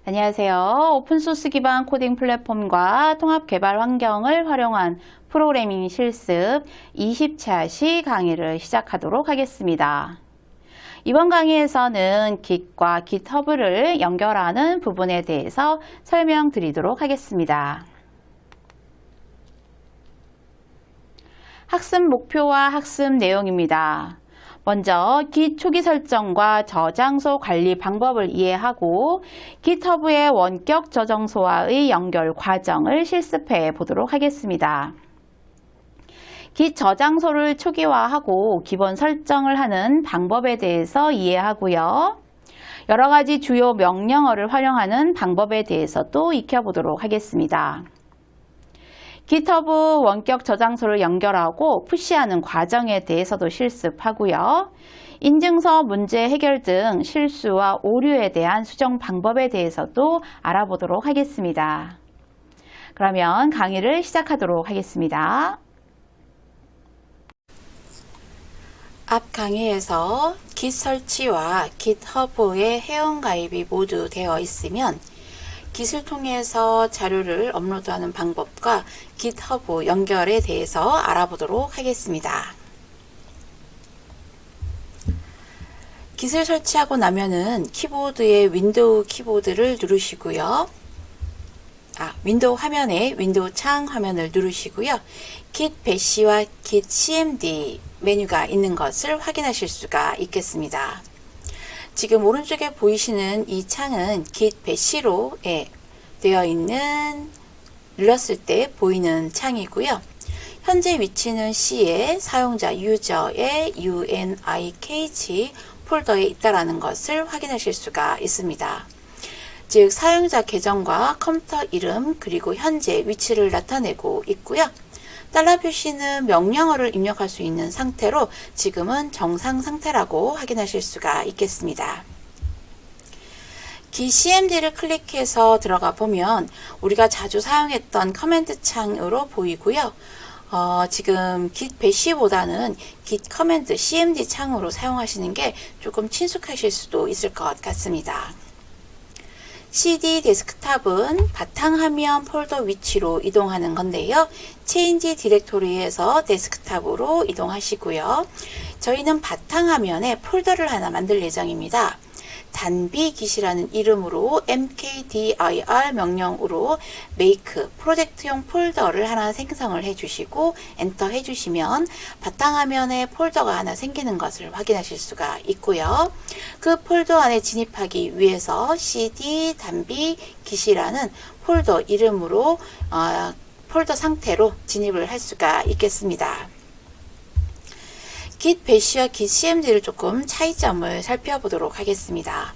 안녕하세요. 오픈소스 기반 코딩 플랫폼과 통합 개발 환경을 활용한 프로그래밍 실습 20차시 강의를 시작하도록 하겠습니다. 이번 강의에서는 Git과 GitHub를 연결하는 부분에 대해서 설명드리도록 하겠습니다. 학습 목표와 학습 내용입니다. 먼저 Git 초기 설정과 저장소 관리 방법을 이해하고 GitHub의 원격 저장소와의 연결 과정을 실습해 보도록 하겠습니다. Git 저장소를 초기화하고 기본 설정을 하는 방법에 대해서 이해하고요. 여러 가지 주요 명령어를 활용하는 방법에 대해서 또 익혀보도록 하겠습니다. GitHub 원격 저장소를 연결하고 푸시하는 과정에 대해서도 실습하고요. 인증서 문제 해결 등 실수와 오류에 대한 수정 방법에 대해서도 알아보도록 하겠습니다. 그러면 강의를 시작하도록 하겠습니다. 앞 강의에서 Git 설치와 GitHub의 회원가입이 모두 되어 있으면 Git을 통해서 자료를 업로드하는 방법과 GitHub 연결에 대해서 알아보도록 하겠습니다. Git을 설치하고 나면은 키보드의 윈도우 키보드를 누르시고요. 윈도우 화면에 윈도우 창 화면을 누르시고요. Git bash와 Git cmd 메뉴가 있는 것을 확인하실 수가 있겠습니다. 지금 오른쪽에 보이시는 이 창은 Git bash로 되어 있는 눌렀을 때 보이는 창이고요. 현재 위치는 C에 사용자 유저의 unikh 폴더에 있다라는 것을 확인하실 수가 있습니다. 즉 사용자 계정과 컴퓨터 이름 그리고 현재 위치를 나타내고 있고요. 달러 표시는 명령어를 입력할 수 있는 상태로 지금은 정상 상태라고 확인하실 수가 있겠습니다. Git cmd를 클릭해서 들어가 보면 우리가 자주 사용했던 커맨드 창으로 보이고요. 지금 Git bash보다는 Git 커맨드 cmd 창으로 사용하시는 게 조금 친숙하실 수도 있을 것 같습니다. CD 데스크탑은 바탕화면 폴더 위치로 이동하는 건데요. 체인지 디렉토리에서 데스크탑으로 이동하시고요. 저희는 바탕화면에 폴더를 하나 만들 예정입니다. 단비 Git이라는 이름으로 mkdir 명령으로 make 프로젝트용 폴더를 하나 생성을 해주시고 엔터 해주시면 바탕화면에 폴더가 하나 생기는 것을 확인하실 수가 있고요. 그 폴더 안에 진입하기 위해서 cd 단비 Git이라는 폴더 이름으로 폴더 상태로 진입을 할 수가 있겠습니다. Git bash와 Git cmd를 조금 차이점을 살펴보도록 하겠습니다.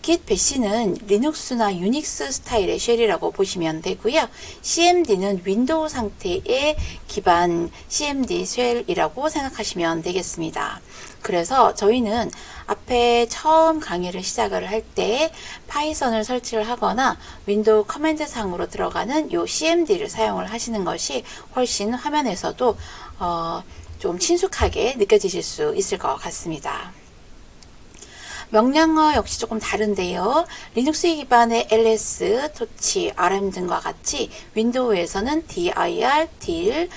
Git bash는 리눅스나 유닉스 스타일의 쉘이라고 보시면 되고요. cmd는 윈도우 상태의 기반 cmd 쉘이라고 생각하시면 되겠습니다. 그래서 저희는 앞에 처음 강의를 시작을 할 때 파이썬을 설치를 하거나 윈도우 커맨드 상으로 들어가는 요 cmd를 사용을 하시는 것이 훨씬 화면에서도 좀 친숙하게 느껴지실 수 있을 것 같습니다. 명령어 역시 조금 다른데요. 리눅스 기반의 ls, 토치, rm 등과 같이 윈도우에서는 dir, dir,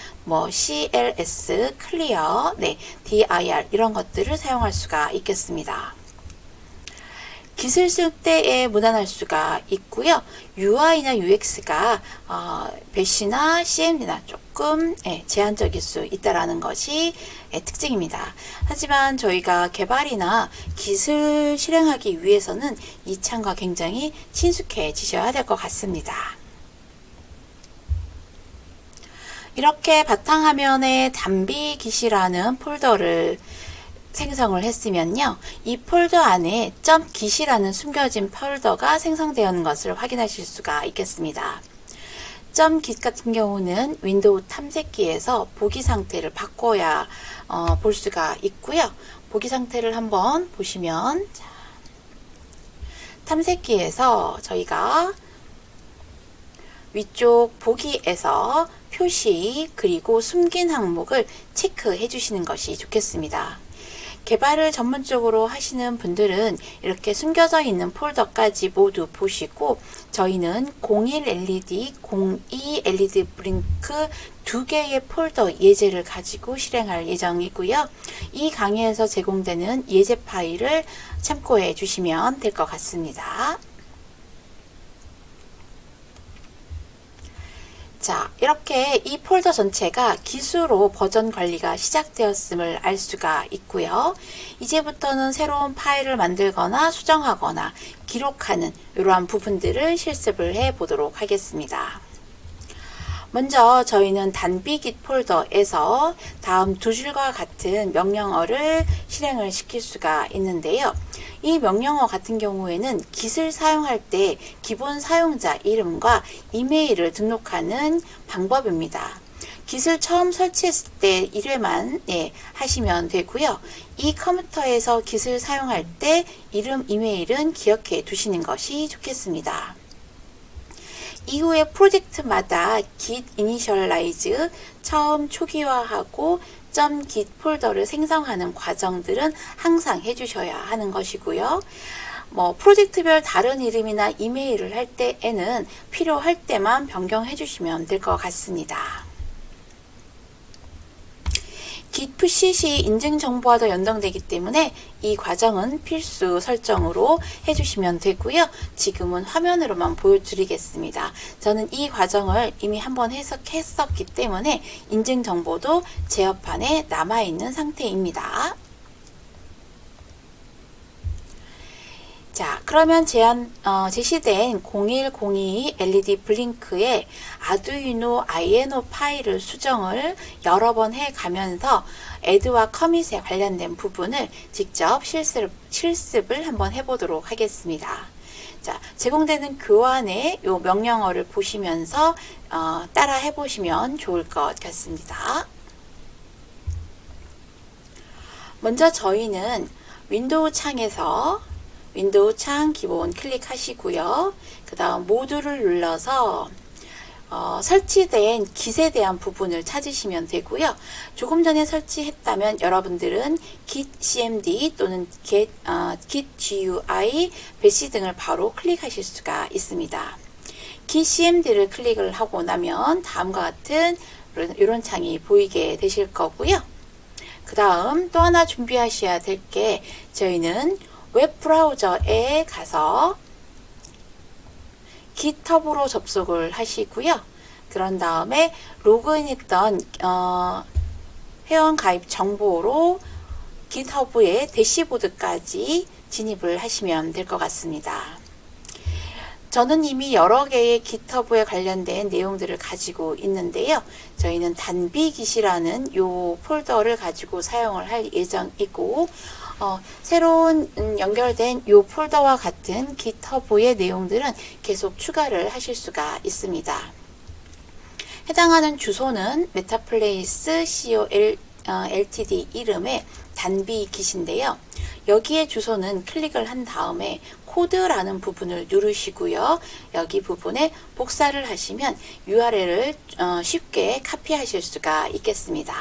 cls, clear, dir 이런 것들을 사용할 수가 있겠습니다. Git을 쓸 때에 무난할 수가 있고요. UI나 UX가 bash나 cmd나 조금 제한적일 수 있다는 것이 특징입니다. 하지만 저희가 개발이나 Git을 실행하기 위해서는 이 창과 굉장히 친숙해지셔야 될 것 같습니다. 이렇게 바탕화면에 단비 Git이라는 폴더를 생성을 했으면요. 이 폴더 안에 .git이라는 숨겨진 폴더가 생성되는 것을 확인하실 수가 있겠습니다. .git 같은 경우는 윈도우 탐색기에서 보기 상태를 바꿔야 볼 수가 있고요. 보기 상태를 한번 보시면 탐색기에서 저희가 위쪽 보기에서 표시 그리고 숨긴 항목을 체크해 주시는 것이 좋겠습니다. 개발을 전문적으로 하시는 분들은 이렇게 숨겨져 있는 폴더까지 모두 보시고, 저희는 01 LED, 02 LED 블링크 두 개의 폴더 예제를 가지고 실행할 예정이고요. 이 강의에서 제공되는 예제 파일을 참고해 주시면 될 것 같습니다. 자, 이렇게 이 폴더 전체가 기수로 버전 관리가 시작되었음을 알 수가 있고요. 이제부터는 새로운 파일을 만들거나 수정하거나 기록하는 이러한 부분들을 실습을 해 보도록 하겠습니다. 먼저 저희는 단비 git 폴더에서 다음 두 줄과 같은 명령어를 실행을 시킬 수가 있는데요. 이 명령어 같은 경우에는 git을 사용할 때 기본 사용자 이름과 이메일을 등록하는 방법입니다. git을 처음 설치했을 때 1회만 하시면 되고요. 이 컴퓨터에서 git을 사용할 때 이름, 이메일은 기억해 두시는 것이 좋겠습니다. 이후에 프로젝트마다 git initialize, 처음 초기화하고 .git 폴더를 생성하는 과정들은 항상 해주셔야 하는 것이고요. 프로젝트별 다른 이름이나 이메일을 할 때에는 필요할 때만 변경해 주시면 될 것 같습니다. git push시 인증 정보와도 연동되기 때문에 이 과정은 필수 설정으로 해주시면 되고요. 지금은 화면으로만 보여드리겠습니다. 저는 이 과정을 이미 한번 해석했었기 때문에 인증 정보도 제어판에 남아있는 상태입니다. 자, 그러면 제시된 0102 LED 블링크에 아두이노 INO 파일을 수정을 여러 번 해가면서 add와 commit에 관련된 부분을 직접 실습을 한번 해보도록 하겠습니다. 자, 제공되는 교환의 요 명령어를 보시면서 따라 해보시면 좋을 것 같습니다. 먼저 저희는 윈도우 창에서 윈도우 창 기본 클릭하시고요. 그 다음 모두를 눌러서 설치된 git에 대한 부분을 찾으시면 되고요. 조금 전에 설치했다면 여러분들은 git cmd 또는 git gui, 배시 등을 바로 클릭하실 수가 있습니다. git cmd를 클릭을 하고 나면 다음과 같은 이런 창이 보이게 되실 거고요. 그 다음 또 하나 준비하셔야 될 게, 저희는 웹 브라우저에 가서 GitHub으로 접속을 하시고요. 그런 다음에 로그인했던 회원 가입 정보로 GitHub의 대시보드까지 진입을 하시면 될 것 같습니다. 저는 이미 여러 개의 GitHub에 관련된 내용들을 가지고 있는데요. 저희는 단비 git이라는 이 폴더를 가지고 사용을 할 예정이고, 새로운 연결된 이 폴더와 같은 GitHub의 내용들은 계속 추가를 하실 수가 있습니다. 해당하는 주소는 메타플레이스 COL LTD 이름의 단비 git인데요. 여기에 주소는 클릭을 한 다음에 코드라는 부분을 누르시고요. 여기 부분에 복사를 하시면 URL을 쉽게 카피하실 수가 있겠습니다.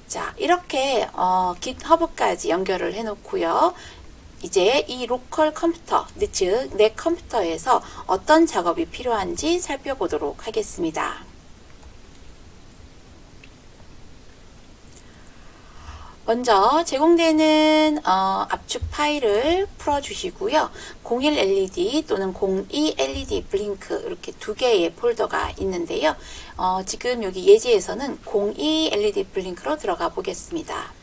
자, 이렇게 GitHub까지 연결을 해 놓고요. 이제 이 로컬 컴퓨터, 즉 내 컴퓨터에서 어떤 작업이 필요한지 살펴보도록 하겠습니다. 먼저 제공되는 압축 파일을 풀어주시고요. 01 LED 또는 02 LED 블링크, 이렇게 두 개의 폴더가 있는데요. 지금 여기 예제에서는 02 LED 블링크로 들어가 보겠습니다.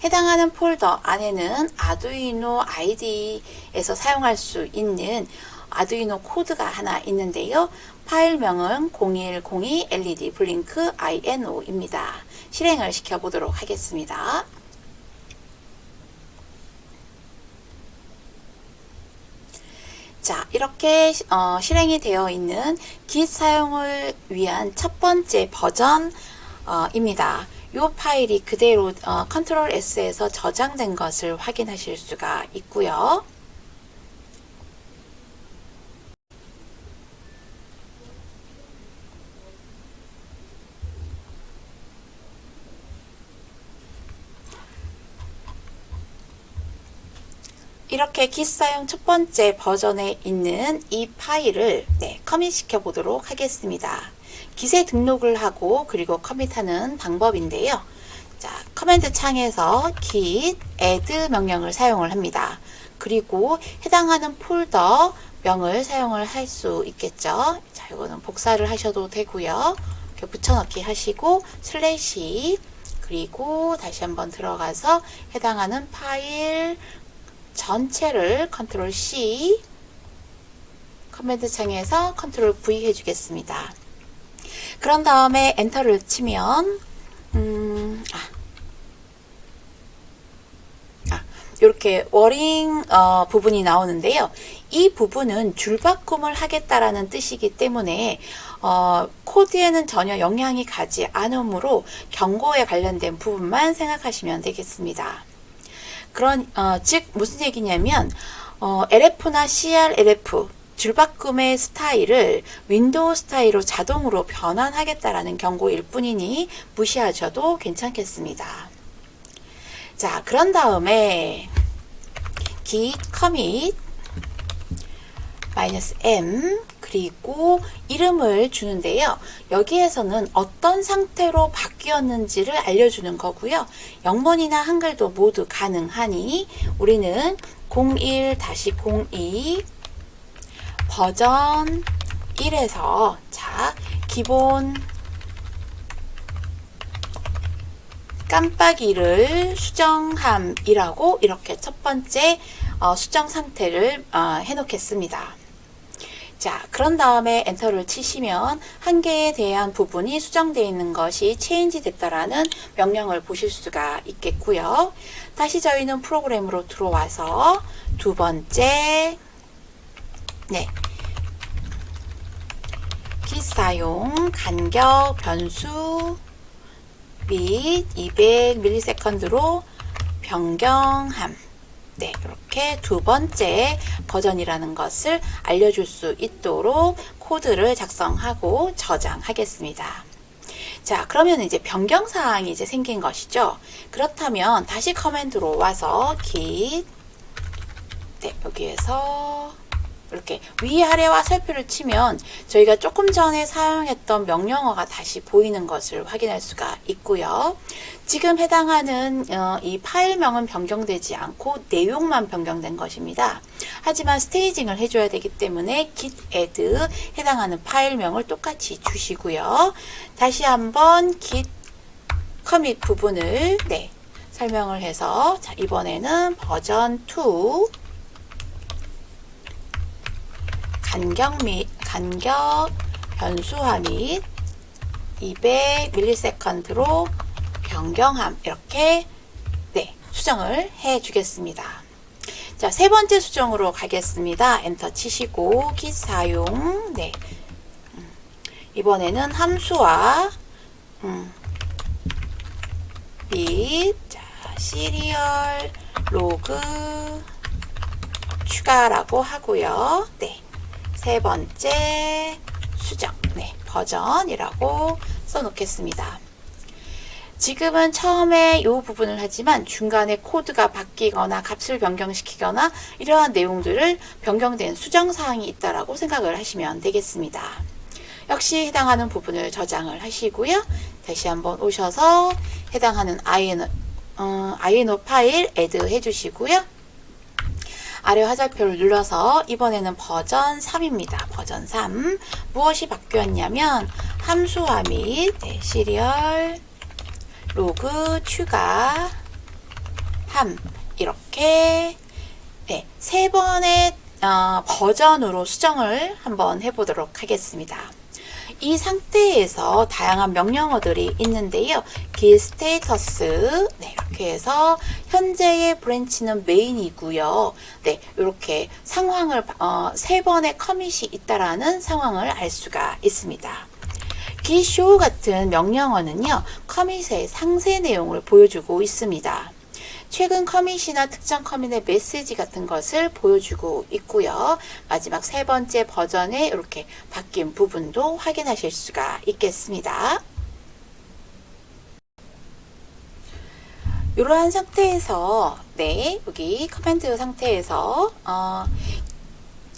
해당하는 폴더 안에는 아두이노 IDE에서 사용할 수 있는 아두이노 코드가 하나 있는데요. 파일명은 0102 LED 블링크 INO입니다. 실행을 시켜보도록 하겠습니다. 자, 이렇게 실행이 되어 있는 git 사용을 위한 첫 번째 버전입니다. 이 파일이 그대로 컨트롤 S에서 저장된 것을 확인하실 수가 있고요. 이렇게 git 사용 첫 번째 버전에 있는 이 파일을 커밋 시켜 보도록 하겠습니다. git에 등록을 하고 그리고 커밋하는 방법인데요. 자, 커맨드 창에서 git add 명령을 사용을 합니다. 그리고 해당하는 폴더 명을 사용을 할 수 있겠죠. 자, 이거는 복사를 하셔도 되고요. 이렇게 붙여넣기 하시고 슬래시 그리고 다시 한번 들어가서 해당하는 파일 전체를 컨트롤 C 커맨드 창에서 컨트롤 V 해주겠습니다. 그런 다음에 엔터를 치면 이렇게 워링 부분이 나오는데요. 이 부분은 줄바꿈을 하겠다라는 뜻이기 때문에 코드에는 전혀 영향이 가지 않으므로 경고에 관련된 부분만 생각하시면 되겠습니다. 즉 무슨 얘기냐면 LF나 CRLF 줄바꿈의 스타일을 윈도우 스타일로 자동으로 변환하겠다라는 경고일 뿐이니 무시하셔도 괜찮겠습니다. 자, 그런 다음에 git commit -m 그리고 이름을 주는데요. 여기에서는 어떤 상태로 바뀌었는지를 알려주는 거고요. 영문이나 한글도 모두 가능하니 우리는 01-02 버전 1에서 자, 기본 깜빡이를 수정함이라고 이렇게 첫 번째 수정 상태를 해놓겠습니다. 자, 그런 다음에 엔터를 치시면 한 개에 대한 부분이 수정되어 있는 것이 체인지 됐다라는 명령을 보실 수가 있겠고요. 다시 저희는 프로그램으로 들어와서 두 번째 git 사용 간격 변수 및 200ms로 변경함. 이렇게 두 번째 버전이라는 것을 알려줄 수 있도록 코드를 작성하고 저장하겠습니다. 자, 그러면 이제 변경사항이 이제 생긴 것이죠. 그렇다면 다시 커맨드로 와서 git 여기에서 이렇게 위아래와 살표를 치면 저희가 조금 전에 사용했던 명령어가 다시 보이는 것을 확인할 수가 있고요. 지금 해당하는 이 파일명은 변경되지 않고 내용만 변경된 것입니다. 하지만 스테이징을 해줘야 되기 때문에 git add 해당하는 파일명을 똑같이 주시고요. 다시 한번 git commit 부분을 설명을 해서 자, 이번에는 버전 2 간격 변수화 및 200ms로 변경함 이렇게 수정을 해 주겠습니다. 자, 세 번째 수정으로 가겠습니다. 엔터 치시고 git 사용 이번에는 함수와 및 시리얼 로그 추가라고 하고요. 세 번째 수정 버전이라고 써놓겠습니다. 지금은 처음에 이 부분을 하지만 중간에 코드가 바뀌거나 값을 변경시키거나 이러한 내용들을 변경된 수정사항이 있다라고 생각을 하시면 되겠습니다. 역시 해당하는 부분을 저장을 하시고요. 다시 한번 오셔서 해당하는 INO 파일 add 해주시고요. 아래 화살표를 눌러서 이번에는 버전 3입니다. 버전 3 무엇이 바뀌었냐면 함수화 및 시리얼 로그 추가 함 이렇게 세 번의 버전으로 수정을 한번 해보도록 하겠습니다. 이 상태에서 다양한 명령어들이 있는데요. git status 이렇게 해서 현재의 브랜치는 메인이고요. 이렇게 상황을 세 번의 커밋이 있다라는 상황을 알 수가 있습니다. git show 같은 명령어는요. 커밋의 상세 내용을 보여주고 있습니다. 최근 커밋이나 특정 커밋의 메시지 같은 것을 보여주고 있고요. 마지막 세 번째 버전에 이렇게 바뀐 부분도 확인하실 수가 있겠습니다. 이러한 상태에서 네, 여기 커맨드 상태에서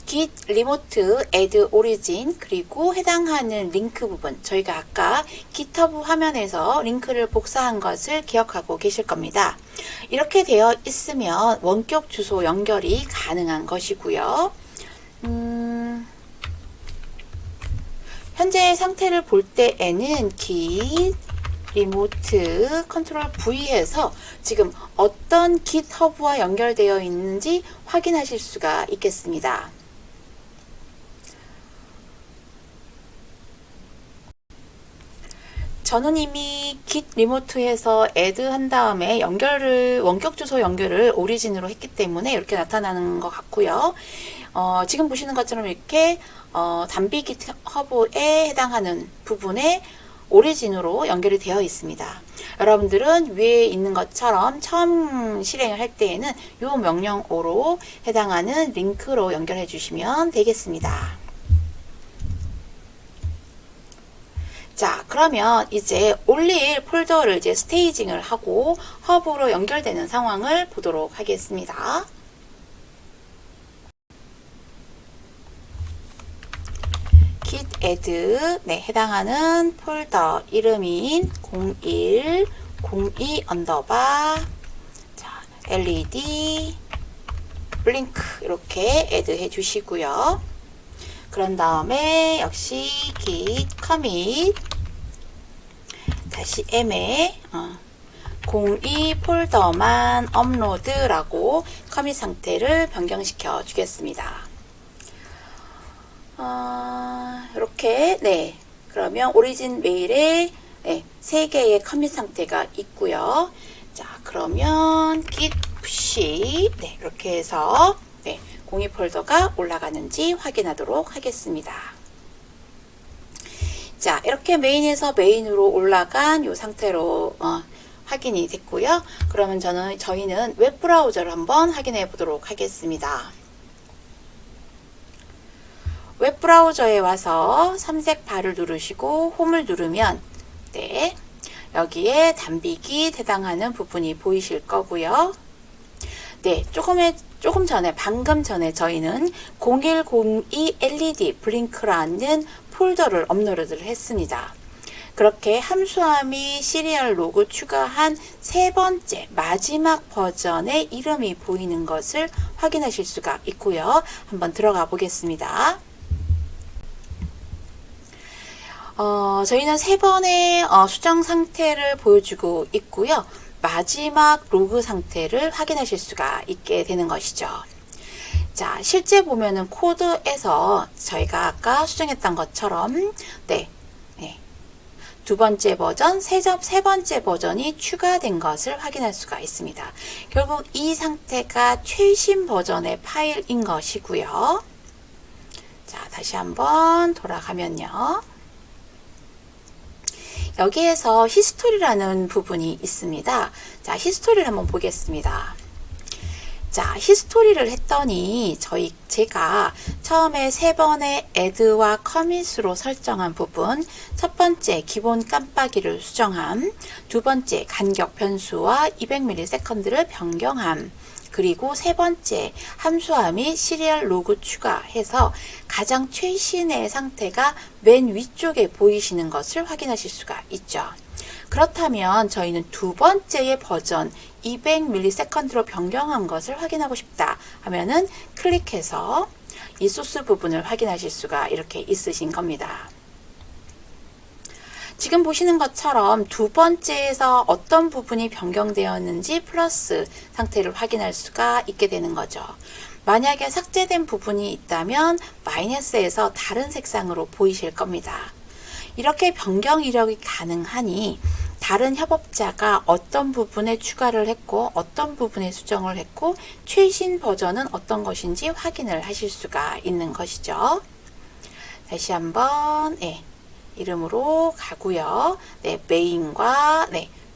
git remote add origin 그리고 해당하는 링크 부분, 저희가 아까 GitHub 화면에서 링크를 복사한 것을 기억하고 계실 겁니다. 이렇게 되어 있으면 원격 주소 연결이 가능한 것이고요. 현재 상태를 볼 때에는 git remote 컨트롤 V 해서 지금 어떤 GitHub와 연결되어 있는지 확인하실 수가 있겠습니다. 저는 이미 git remote에서 add 한 다음에 원격 주소 연결을 오리진으로 했기 때문에 이렇게 나타나는 것 같고요. 지금 보시는 것처럼 이렇게 단비 GitHub에 해당하는 부분에 오리진으로 연결이 되어 있습니다. 여러분들은 위에 있는 것처럼 처음 실행을 할 때에는 이 명령어로 해당하는 링크로 연결해 주시면 되겠습니다. 자, 그러면 이제 올릴 폴더를 이제 스테이징을 하고 허브로 연결되는 상황을 보도록 하겠습니다. git add 네, 해당하는 폴더 이름인 0102 언더바 자, LED 블링크 이렇게 add 해 주시고요. 그런 다음에 역시 git commit 다시 m에 02 폴더만 업로드라고 커밋 상태를 변경시켜 주겠습니다. 이렇게 네, 그러면 오리진 메일에 네, 3개의 커밋 상태가 있고요. 자, 그러면 git push 네, 이렇게 해서 네, 02 폴더가 올라가는지 확인하도록 하겠습니다. 자, 이렇게 메인에서 메인으로 올라간 이 상태로 확인이 됐고요. 그러면 저희는 웹브라우저를 한번 확인해 보도록 하겠습니다. 웹브라우저에 와서 삼색 바를 누르시고 홈을 누르면 네, 여기에 단비기 해당하는 부분이 보이실 거고요. 네, 방금 전에 저희는 0102 LED 블링크라는 폴더를 업로드를 했습니다. 그렇게 함수함이 시리얼 로그 추가한 세 번째 마지막 버전의 이름이 보이는 것을 확인하실 수가 있고요. 한번 들어가 보겠습니다. 저희는 3번의 수정 상태를 보여주고 있고요. 마지막 로그 상태를 확인하실 수가 있게 되는 것이죠. 자, 실제 보면은 코드에서 저희가 아까 수정했던 것처럼 네, 두 번째 버전, 세 번째 버전이 추가된 것을 확인할 수가 있습니다. 결국 이 상태가 최신 버전의 파일인 것이고요. 자, 다시 한번 돌아가면요. 여기에서 히스토리라는 부분이 있습니다. 자, 히스토리를 한번 보겠습니다. 자, 히스토리를 했더니 제가 처음에 3번의 add와 commit으로 설정한 부분, 첫 번째 기본 깜빡이를 수정함, 두 번째 간격 변수와 200ms를 변경함, 그리고 세 번째 함수함이 시리얼 로그 추가해서 가장 최신의 상태가 맨 위쪽에 보이시는 것을 확인하실 수가 있죠. 그렇다면 저희는 두 번째의 버전 200ms로 변경한 것을 확인하고 싶다 하면은 클릭해서 이 소스 부분을 확인하실 수가 이렇게 있으신 겁니다. 지금 보시는 것처럼 두 번째에서 어떤 부분이 변경되었는지 플러스 상태를 확인할 수가 있게 되는 거죠. 만약에 삭제된 부분이 있다면 마이너스에서 다른 색상으로 보이실 겁니다. 이렇게 변경 이력이 가능하니 다른 협업자가 어떤 부분에 추가를 했고 어떤 부분에 수정을 했고 최신 버전은 어떤 것인지 확인을 하실 수가 있는 것이죠. 다시 한번 이름으로 가고요. 네, 메인과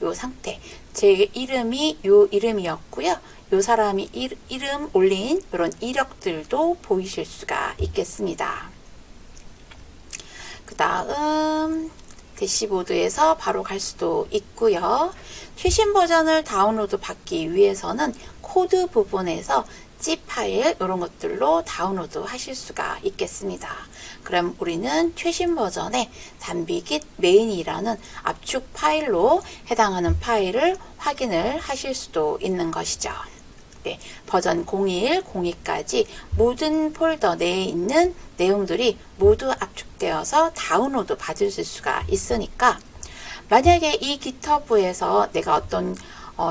요 상태. 제 이름이 요 이름이었고요. 요 사람이 이름 올린 이런 이력들도 보이실 수가 있겠습니다. 그 다음 대시보드에서 바로 갈 수도 있고요. 최신 버전을 다운로드 받기 위해서는 코드 부분에서 zip 파일 이런 것들로 다운로드 하실 수가 있겠습니다. 그럼 우리는 최신 버전의 단비깃 메인이라는 압축 파일로 해당하는 파일을 확인을 하실 수도 있는 것이죠. 네, 버전 01, 02까지 모든 폴더 내에 있는 내용들이 모두 압축되어서 다운로드 받을 수가 있으니까 만약에 이 깃허브에서 내가 어떤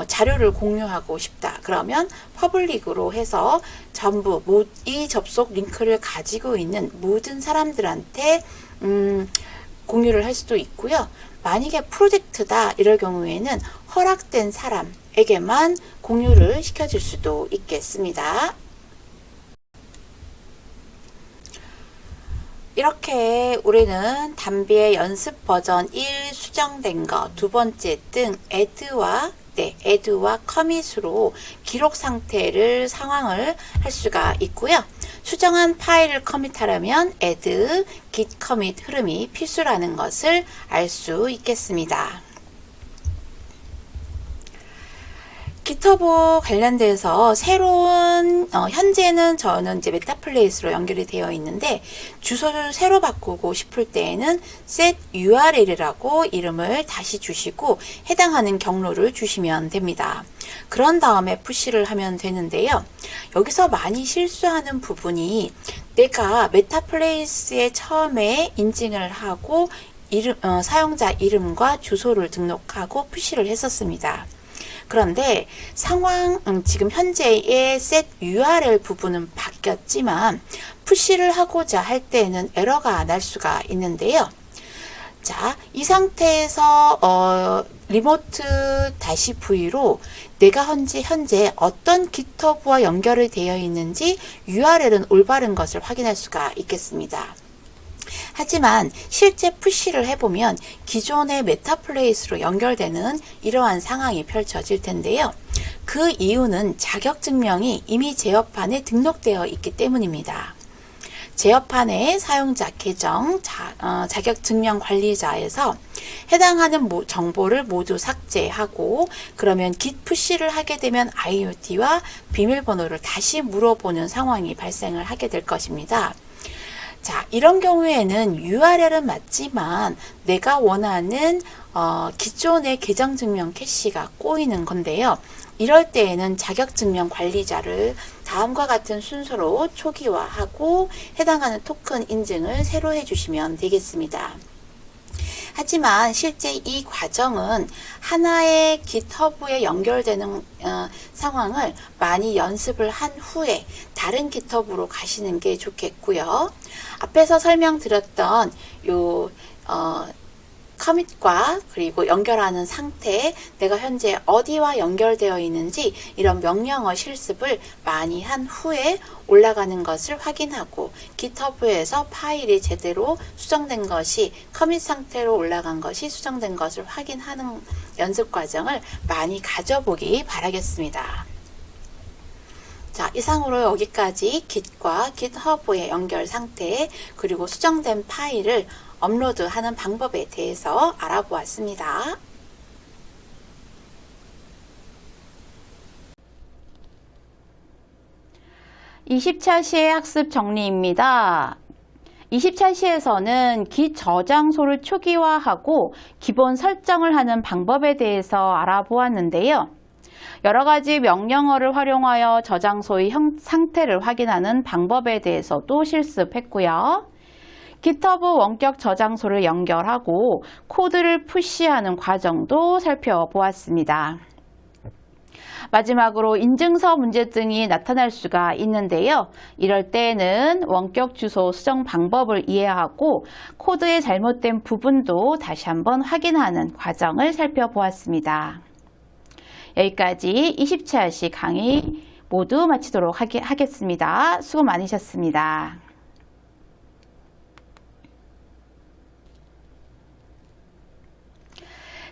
자료를 공유하고 싶다 그러면 퍼블릭으로 해서 전부 이 접속 링크를 가지고 있는 모든 사람들한테 공유를 할 수도 있고요. 만약에 프로젝트다 이럴 경우에는 허락된 사람에게만 공유를 시켜줄 수도 있겠습니다. 이렇게 우리는 단비의 연습 버전 1 수정된 거, 두 번째 등 add와 commit으로 기록 상태를 상황을 할 수가 있고요. 수정한 파일을 커밋하려면 add, git commit 흐름이 필수라는 것을 알 수 있겠습니다. 깃허브 관련돼서 새로운 현재는 저는 이제 메타플레이스로 연결이 되어 있는데 주소를 새로 바꾸고 싶을 때에는 set url이라고 이름을 다시 주시고 해당하는 경로를 주시면 됩니다. 그런 다음에 푸시를 하면 되는데요. 여기서 많이 실수하는 부분이 내가 메타플레이스에 처음에 인증을 하고 사용자 이름과 주소를 등록하고 푸시를 했었습니다. 그런데 지금 현재의 set URL 부분은 바뀌었지만 푸시를 하고자 할 때는 에러가 날 수가 있는데요. 자, 이 상태에서 리모트 -v로 내가 현재 어떤 깃허브와 연결이 되어 있는지 URL은 올바른 것을 확인할 수가 있겠습니다. 하지만 실제 푸시를 해보면 기존의 메타플레이스로 연결되는 이러한 상황이 펼쳐질 텐데요. 그 이유는 자격증명이 이미 제어판에 등록되어 있기 때문입니다. 제어판의 사용자 계정 자격증명 관리자에서 해당하는 정보를 모두 삭제하고 그러면 git 푸시를 하게 되면 IoT와 비밀번호를 다시 물어보는 상황이 발생을 하게 될 것입니다. 자, 이런 경우에는 URL은 맞지만 내가 원하는 기존의 계정증명 캐시가 꼬이는 건데요. 이럴 때에는 자격증명 관리자를 다음과 같은 순서로 초기화하고 해당하는 토큰 인증을 새로 해주시면 되겠습니다. 하지만 실제 이 과정은 하나의 깃허브에 연결되는 상황을 많이 연습을 한 후에 다른 깃허브로 가시는 게 좋겠고요. 앞에서 설명드렸던 커밋과 그리고 연결하는 상태, 내가 현재 어디와 연결되어 있는지 이런 명령어 실습을 많이 한 후에 올라가는 것을 확인하고 깃허브에서 파일이 제대로 수정된 것이 커밋 상태로 올라간 것이 수정된 것을 확인하는 연습 과정을 많이 가져보기 바라겠습니다. 자, 이상으로 여기까지 git과 깃허브의 연결 상태 그리고 수정된 파일을 업로드하는 방법에 대해서 알아보았습니다. (20차 시의 학습 정리입니다. 20차 시에서는 git 저장소를 초기화하고 기본 설정을 하는 방법에 대해서 알아보았는데요. 여러 가지 명령어를 활용하여 저장소의 상태를 확인하는 방법에 대해서도 실습했고요. 깃허브 원격 저장소를 연결하고 코드를 푸시하는 과정도 살펴보았습니다. 마지막으로 인증서 문제 등이 나타날 수가 있는데요. 이럴 때에는 원격 주소 수정 방법을 이해하고 코드의 잘못된 부분도 다시 한번 확인하는 과정을 살펴보았습니다. 여기까지 20차 시 강의 모두 마치도록 하겠습니다. 수고 많으셨습니다.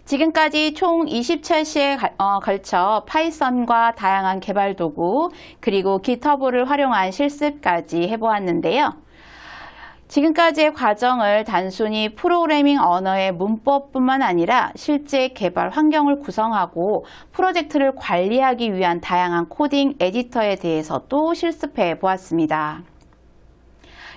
지금까지 총 20차 시에 걸쳐 파이썬과 다양한 개발 도구 그리고 깃허브를 활용한 실습까지 해보았는데요. 지금까지의 과정을 단순히 프로그래밍 언어의 문법뿐만 아니라 실제 개발 환경을 구성하고 프로젝트를 관리하기 위한 다양한 코딩 에디터에 대해서도 실습해 보았습니다.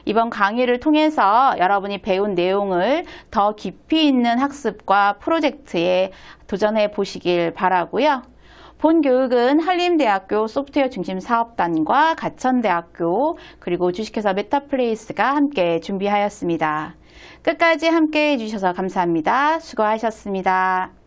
이번 강의를 통해서 여러분이 배운 내용을 더 깊이 있는 학습과 프로젝트에 도전해 보시길 바라고요. 본 교육은 한림대학교 소프트웨어 중심 사업단과 가천대학교 그리고 주식회사 메타플레이스가 함께 준비하였습니다. 끝까지 함께 해주셔서 감사합니다. 수고하셨습니다.